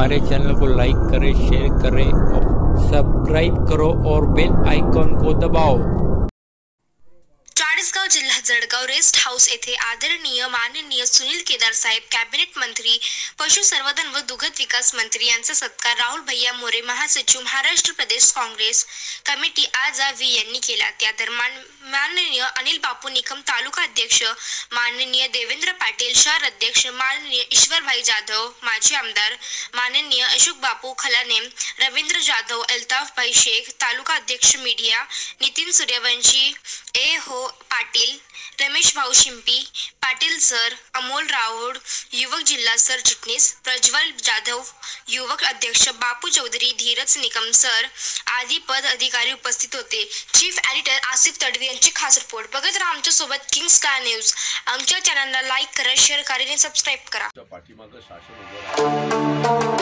हमारे चैनल को लाइक करें, शेयर करें और सब्सक्राइब करो और बेल आइकॉन को दबाओ। चाळीसगाव जिल्हा जळगाव रेस्ट हाऊस येथे आदरणीय माननीय सुनील केदार साहेब कॅबिनेट मंत्री, पशुसंवर्धन व दुग्ध विकास मंत्री यांचा सत्कार राहुल भैया मोरे, महासचिव, महाराष्ट्र प्रदेश काँग्रेस कमिटी आजावी यांनी केला। त्या दरम्यान माननीय अनिल बापू निकम तालुका अध्यक्ष, माननीय देवेंद्र पाटील शहर अध्यक्ष, माननीय ईश्वरभाई जाधव माजी आमदार, माननीय अशोक बापू खलाने, रवींद्र जाधव, अल्ताफ भाई शेख तालुका अध्यक्ष मीडिया, नितीन सूर्यवंशी, ए हो पाटील, रमेश भाऊ शिंपी पाटील सर, अमोल राऊड युवक जिल्हा सरचिटणीस, प्रज्वल जाधव युवक अध्यक्ष, बापू चौधरी, धीरज निकम सर आदी पद अधिकारी उपस्थित होते। चीफ एडिटर आसिफ तडवी यांची खास रिपोर्ट। बघत राहा आमच्या सोबत किंग स्काय न्यूज। आमच्या चॅनलला लाईक करा, शेअर करा आणि सबस्क्राइब करा। पाठीमागे शासन उभं